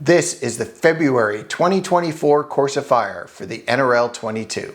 This is the February 2024 course of fire for the NRL22.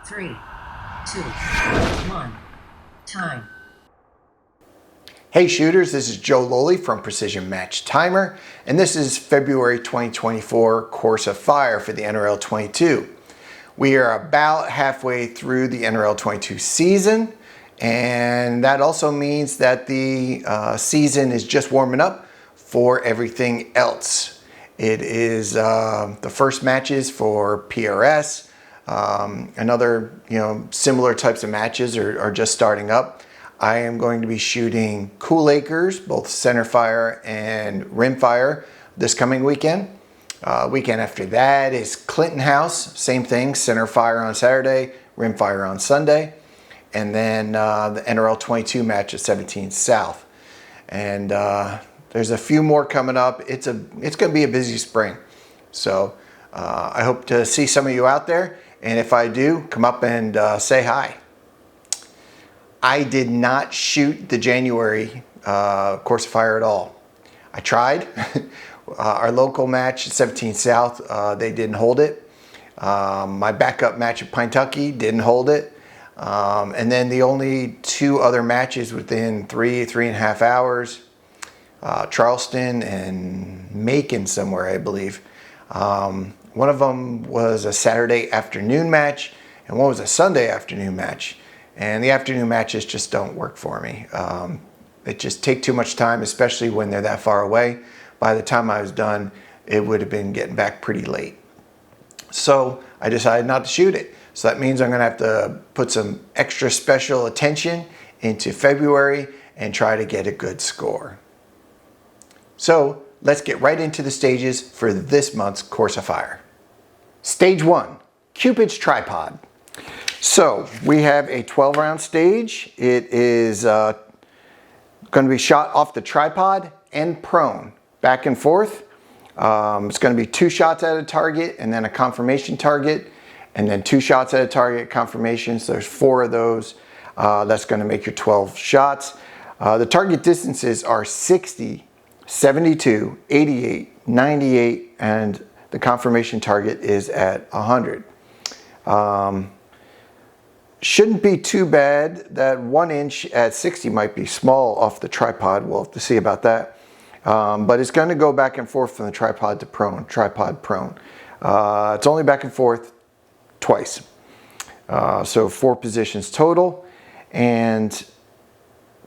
3, 2, 1, time. Hey shooters, this is Joe Lowley from Precision Match Timer, and this is February 2024 course of fire for the NRL22. We are about halfway through the NRL22 season, and that also means that the season is just warming up for everything else. It is the first matches for PRS, and other similar types of matches are just starting up. I am going to be shooting Cool Acres, both center fire and rim fire, this coming weekend. Weekend after that is Clinton House, same thing, center fire on Saturday, rim fire on Sunday, and then the NRL22 match at 17 South. And there's a few more coming up. It's going to be a busy spring. So I hope to see some of you out there. And if I do, come up and say hi. I did not shoot the January course of fire at all. I tried. Our local match at 17 South, they didn't hold it. My backup match at Pintucky didn't hold it. And then the only two other matches within three and a half hours, Charleston and Macon somewhere, I believe. One of them was a Saturday afternoon match and one was a Sunday afternoon match. And the afternoon matches just don't work for me. It just take too much time, especially when they're that far away. By the time I was done, it would have been getting back pretty late. So I decided not to shoot it. So that means I'm gonna have to put some extra special attention into February and try to get a good score. So let's get right into the stages for this month's course of fire. Stage 1, Cupid's tripod. So we have a 12 round stage. It is going to be shot off the tripod and prone, back and forth. It's going to be 2 shots at a target and then a confirmation target, and then 2 shots at a target, confirmation. So there's 4 of those. That's going to make your 12 shots. The target distances are 60, 72, 88, 98, and the confirmation target is at 100. Shouldn't be too bad. That 1 inch at 60 might be small off the tripod. We'll have to see about that. But it's going to go back and forth from the tripod to prone, tripod prone. It's only back and forth twice. So 4 positions total, and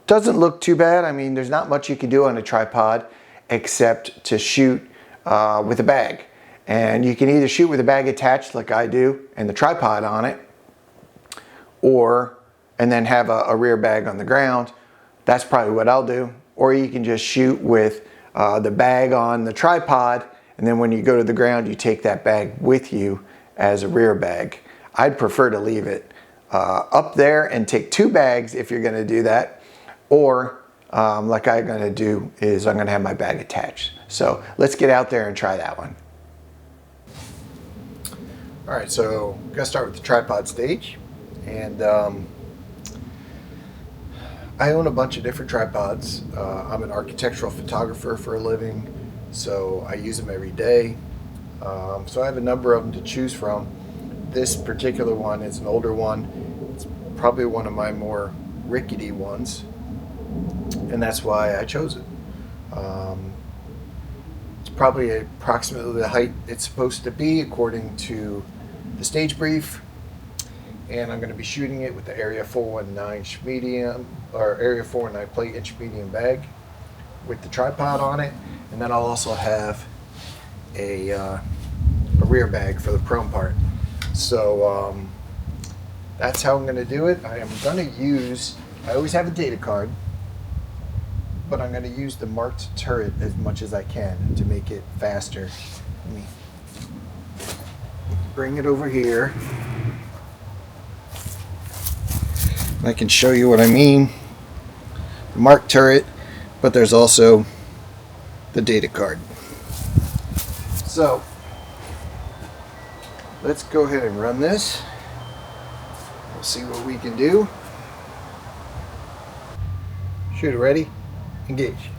doesn't look too bad. I mean, there's not much you can do on a tripod except to shoot with a bag. And you can either shoot with a bag attached like I do and the tripod on it, and then have a rear bag on the ground. That's probably what I'll do. Or you can just shoot with the bag on the tripod, and then when you go to the ground, you take that bag with you as a rear bag. I'd prefer to leave it up there and take 2 bags if you're gonna do that. Or like I'm gonna do is I'm gonna have my bag attached. So let's get out there and try that one. All right, so I'm gonna start with the tripod stage. And I own a bunch of different tripods. I'm an architectural photographer for a living, so I use them every day. So I have a number of them to choose from. This particular one is an older one. It's probably one of my more rickety ones, and that's why I chose it. It's probably approximately the height it's supposed to be according to the stage brief. And I'm going to be shooting it with the Area 419 inch medium, or Area 419 plate inch medium bag with the tripod on it. And then I'll also have a rear bag for the prone part. So that's how I'm going to do it. I am going to use, I always have a data card, but I'm going to use the marked turret as much as I can to make it faster. Let me bring it over here. I can show you what I mean. The marked turret, but there's also the data card. So let's go ahead and run this. We'll see what we can do. Shooter ready, engage.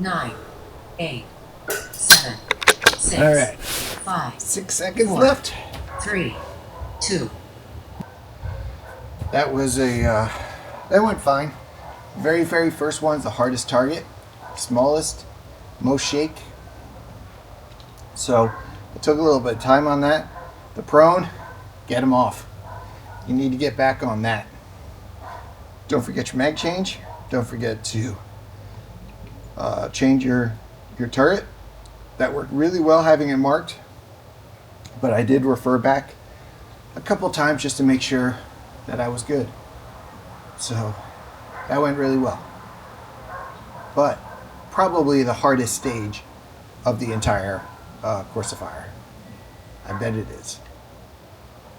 9, 8, 7, 6, All right. 5, 6 seconds 4, left. 3, 2. That was that went fine. Very first one's the hardest target, smallest, most shake. So it took a little bit of time on that. The prone, get them off. You need to get back on that. Don't forget your mag change. Don't forget to change your turret. That worked really well having it marked, but I did refer back a couple times just to make sure that I was good. So that went really well. But probably the hardest stage of the entire course of fire. I bet it is.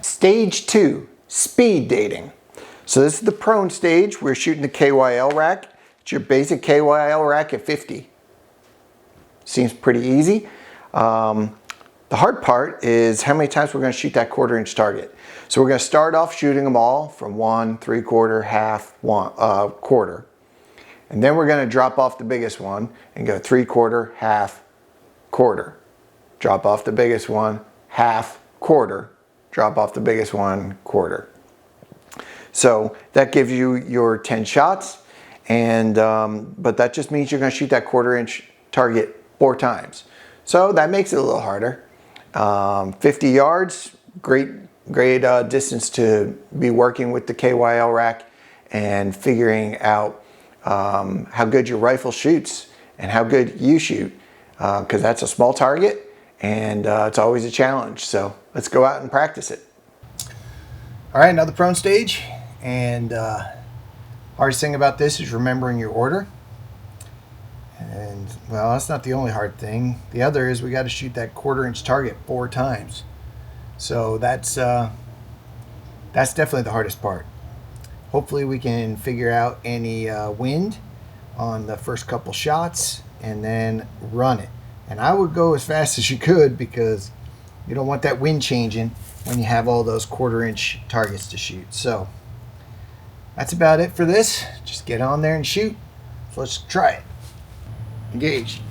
Stage 2, speed dating. So this is the prone stage. We're shooting the KYL rack. It's your basic KYL rack at 50. Seems pretty easy. The hard part is how many times we're going to shoot that 1/4 inch target. So we're going to start off shooting them all from 1, 3/4, half, 1/4. And then we're going to drop off the biggest one and go 3/4, half, 1/4. Drop off the biggest one, half, 1/4. Drop off the biggest one, 1/4. So that gives you your 10 shots, and but that just means you're going to shoot that 1/4 inch target 4 times. So that makes it a little harder. 50 yards, great distance to be working with the KYL rack and figuring out how good your rifle shoots and how good you shoot, because that's a small target and it's always a challenge. So let's go out and practice it. All right, another prone stage, and hardest thing about this is remembering your order. And well, that's not the only hard thing. The other is we got to shoot that 1/4 inch target 4 times. So that's definitely the hardest part. Hopefully we can figure out any wind on the first couple shots and then run it. And I would go as fast as you could, because you don't want that wind changing when you have all those 1/4 inch targets to shoot. So that's about it for this. Just get on there and shoot. So let's try it. Engage.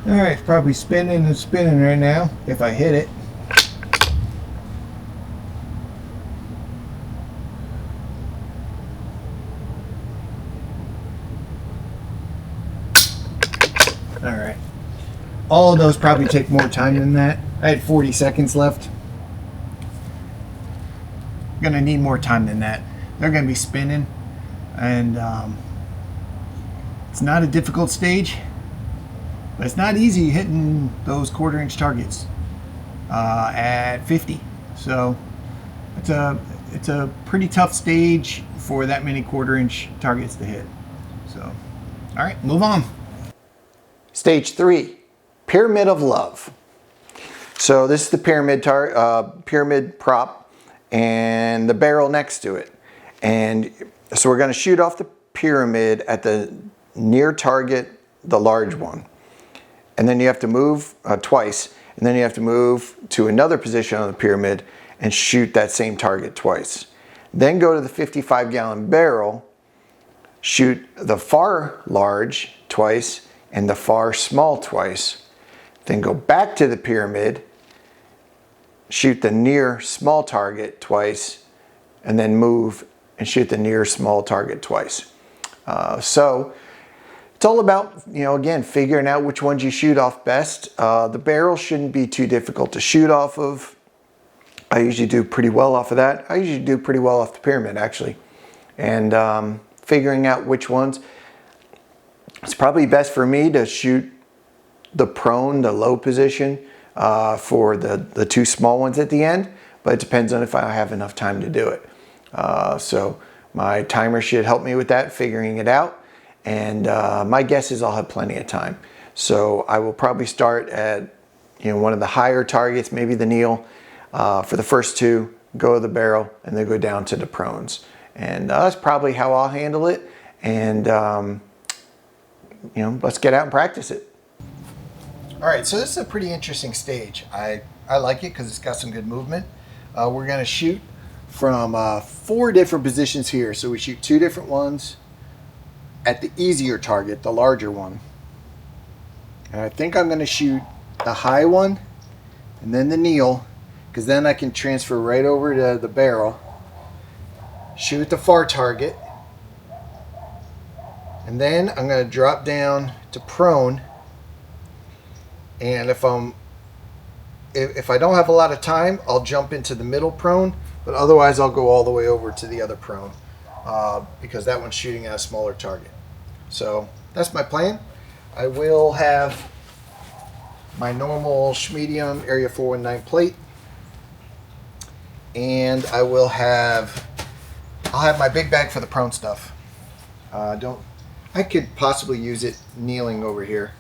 Alright, it's probably spinning and spinning right now if I hit it. Alright. All of those probably take more time than that. I had 40 seconds left. I'm gonna need more time than that. They're gonna be spinning, and it's not a difficult stage. But it's not easy hitting those 1/4 inch targets at 50. So it's a pretty tough stage for that many 1/4 inch targets to hit. So, all right, move on. Stage 3, Pyramid of Love. So this is the pyramid prop and the barrel next to it. And so we're going to shoot off the pyramid at the near target, the large one. And then you have to move twice, and then you have to move to another position on the pyramid and shoot that same target twice. Then go to the 55-gallon barrel, shoot the far large twice and the far small twice. Then go back to the pyramid, shoot the near small target twice, and then move and shoot the near small target twice. So it's all about, again, figuring out which ones you shoot off best. The barrel shouldn't be too difficult to shoot off of. I usually do pretty well off of that. I usually do pretty well off the pyramid, actually. And figuring out which ones. It's probably best for me to shoot the prone, the low position, for the two small ones at the end, but it depends on if I have enough time to do it. So my timer should help me with that, figuring it out. And my guess is I'll have plenty of time. So I will probably start at one of the higher targets, maybe the kneel, for the first two, go to the barrel, and then go down to the prones. And that's probably how I'll handle it. And let's get out and practice it. All right, so this is a pretty interesting stage. I like it because it's got some good movement. We're going to shoot from 4 different positions here. So we shoot 2 different ones at the easier target, the larger one. And I think I'm going to shoot the high one and then the kneel, because then I can transfer right over to the barrel, shoot the far target, and then I'm going to drop down to prone. And if I don't have a lot of time, I'll jump into the middle prone, but otherwise I'll go all the way over to the other prone, because that one's shooting at a smaller target. So that's my plan. I will have my normal Schmedium Area 419 plate, and I'll have my big bag for the prone stuff. I could possibly use it kneeling over here.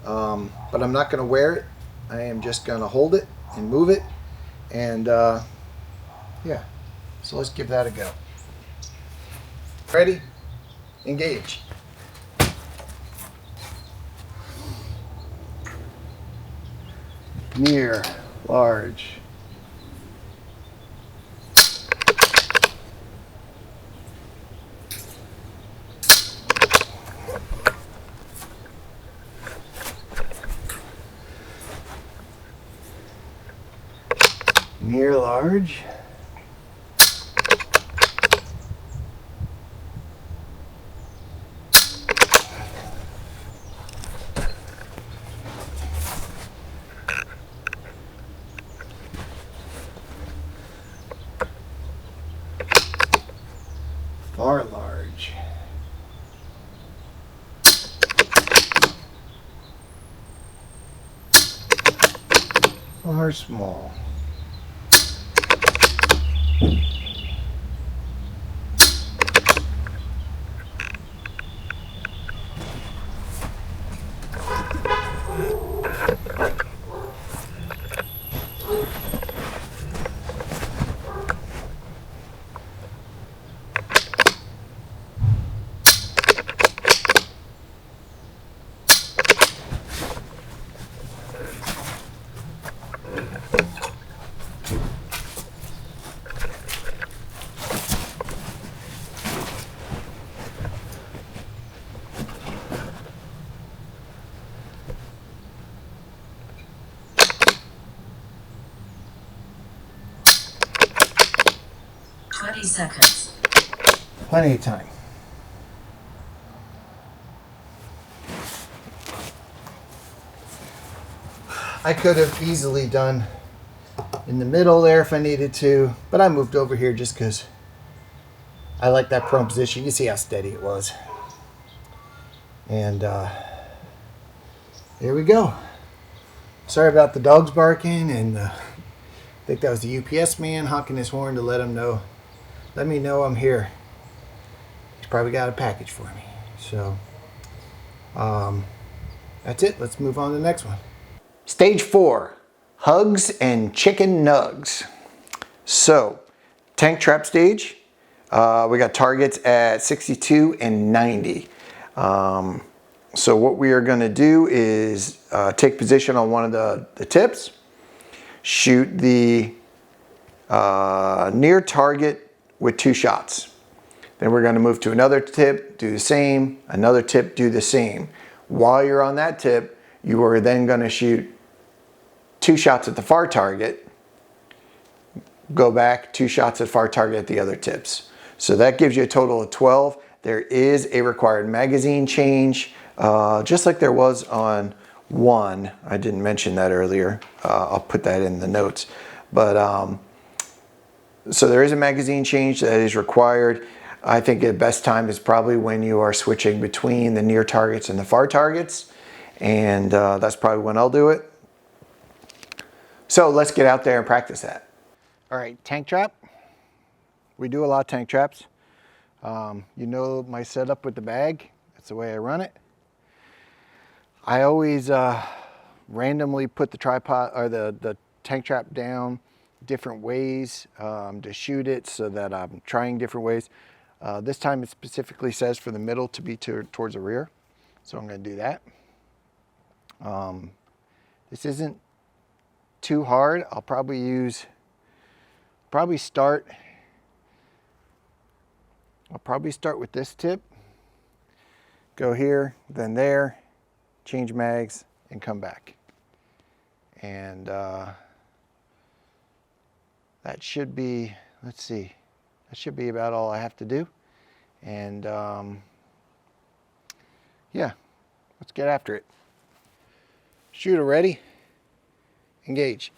But I'm not going to wear it. I am just going to hold it and move it. And yeah, so let's give that a go. Ready? Engage. Near, large. Near, large. Far, large. Far, small. Seconds. Plenty of time. I could have easily done in the middle there if I needed to, but I moved over here just because I like that prone position. You see how steady it was. And here we go. Sorry about the dogs barking, and I think that was the UPS man honking his horn to let me know I'm here. He's probably got a package for me. So that's it. Let's move on to the next one. Stage 4, hugs and chicken nugs. So tank trap stage. We got targets at 62 and 90. So what we are going to do is take position on one of the tips, shoot the near target with 2 shots. Then we're going to move to another tip, do the same, another tip, do the same. While you're on that tip, you are then going to shoot 2 shots at the far target, go back, 2 shots at far target at the other tips. So that gives you a total of 12. There is a required magazine change just like there was on 1. I didn't mention that earlier. I'll put that in the notes. But so there is a magazine change that is required. I think the best time is probably when you are switching between the near targets and the far targets. And that's probably when I'll do it. So let's get out there and practice that. All right, tank trap. We do a lot of tank traps. You know my setup with the bag. That's the way I run it. I always randomly put the tripod or the tank trap down different ways to shoot it, so that I'm trying different ways. This time it specifically says for the middle to be towards the rear. So I'm going to do that. This isn't too hard. I'll probably start with this tip. Go here, then there, change mags, and come back. And that should be, let's see, that should be about all I have to do. And yeah, let's get after it. Shooter ready, engage.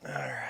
All right.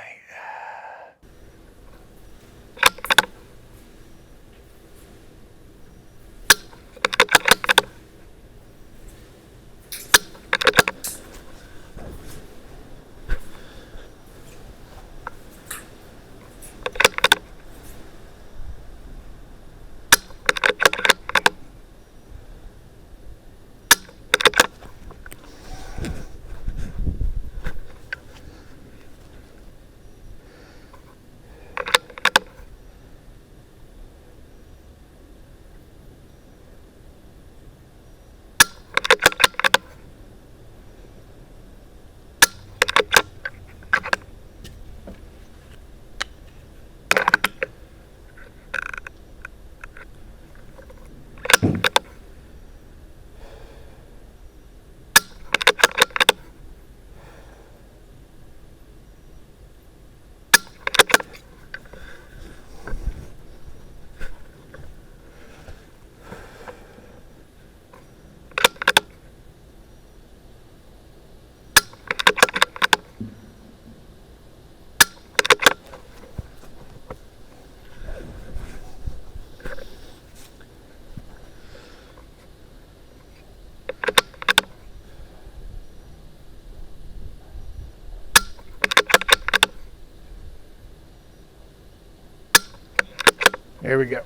There we go.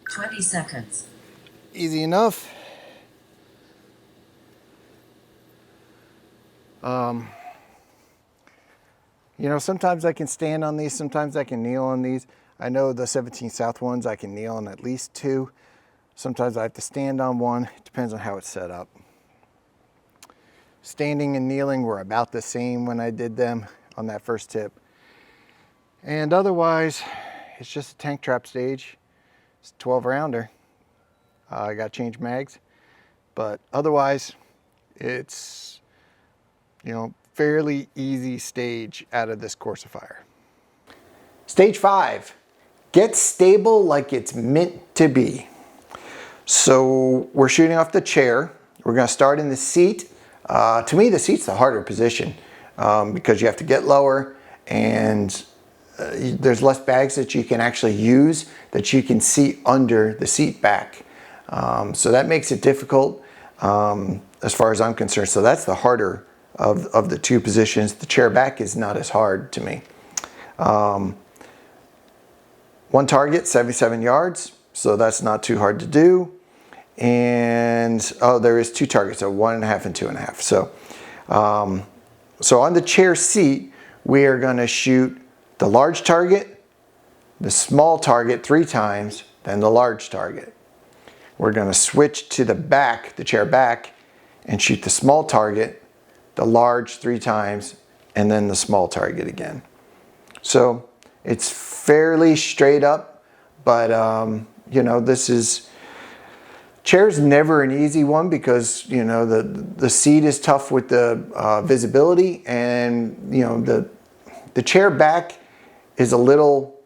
20 seconds. Easy enough. You know, sometimes I can stand on these, sometimes I can kneel on these. I know the 17 South ones I can kneel on at least 2. Sometimes I have to stand on 1. It depends on how it's set up. Standing and kneeling were about the same when I did them on that first tip. And otherwise, it's just a tank trap stage. It's a 12 rounder. I got to change mags. But otherwise, it's, you know, fairly easy stage out of this course of fire. Stage 5, get stable like it's meant to be. So we're shooting off the chair. We're going to start in the seat. To me, the seat's the harder position because you have to get lower, and there's less bags that you can actually use that you can see under the seat back. So that makes it difficult as far as I'm concerned. So that's the harder of the 2 positions. The chair back is not as hard to me. 1 target, 77 yards. So that's not too hard to do. And oh, there is 2 targets, so 1.5 and 2.5. So on the chair seat, we are going to shoot the large target, the small target 3 times, then the large target. We're going to switch to the back, the chair back, and shoot the small target, the large 3 times, and then the small target again. So it's fairly straight up, but you know, chair's never an easy one because, you know, the seat is tough with the visibility, and, you know, the chair back is a little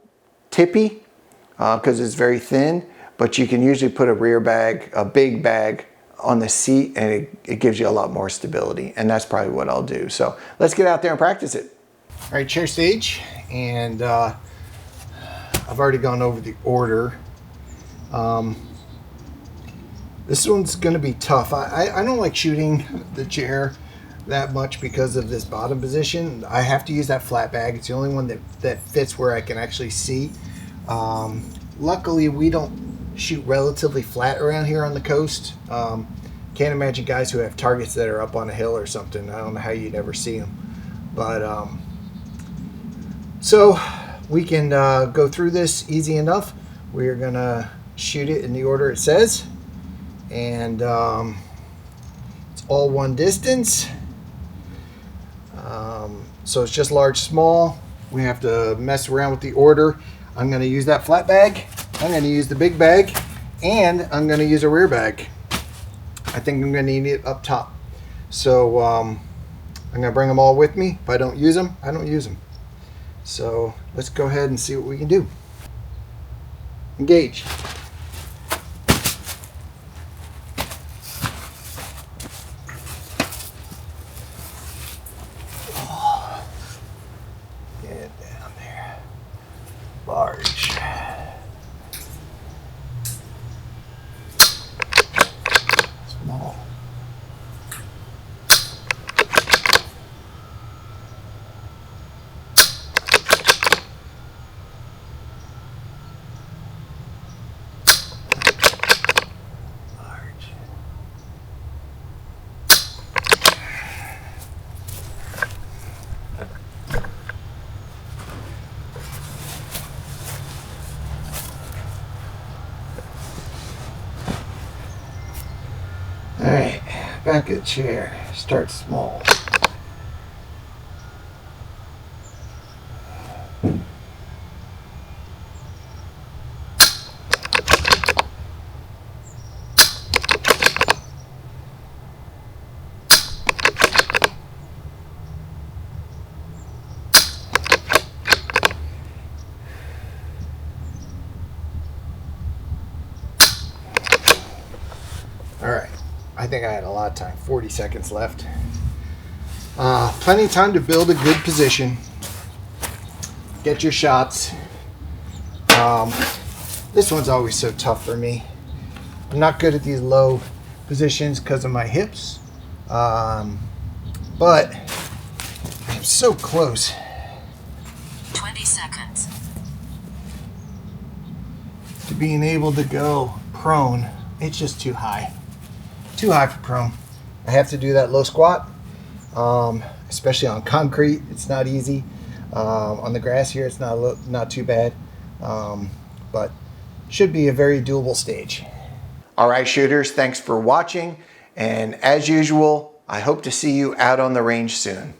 tippy because it's very thin, but you can usually put a rear bag, a big bag on the seat, and it gives you a lot more stability, and that's probably what I'll do. So let's get out there and practice it. All right, chair stage, and I've already gone over the order. This one's going to be tough. I don't like shooting the chair that much because of this bottom position. I have to use that flat bag. It's the only one that fits where I can actually see. Luckily, we don't shoot relatively flat around here on the coast. Can't imagine guys who have targets that are up on a hill or something. I don't know how you'd ever see them. But so we can go through this easy enough. We're going to shoot it in the order it says. And it's all one distance. So it's just large, small. We have to mess around with the order. I'm going to use that flat bag. I'm going to use the big bag. And I'm going to use a rear bag. I think I'm going to need it up top. So I'm going to bring them all with me. If I don't use them, I don't use them. So let's go ahead and see what we can do. Engage. Get down there. Large. Small. Alright, back of the chair. Start small. Alright. I think I had a lot of time, 40 seconds left. Plenty of time to build a good position. Get your shots. This one's always so tough for me. I'm not good at these low positions because of my hips. But I'm so close. 20 seconds. To being able to go prone. It's just too high. Too high for prone. I have to do that low squat, especially on concrete. It's not easy. On the grass here, it's not too bad, but should be a very doable stage. All right, shooters, thanks for watching. And as usual, I hope to see you out on the range soon.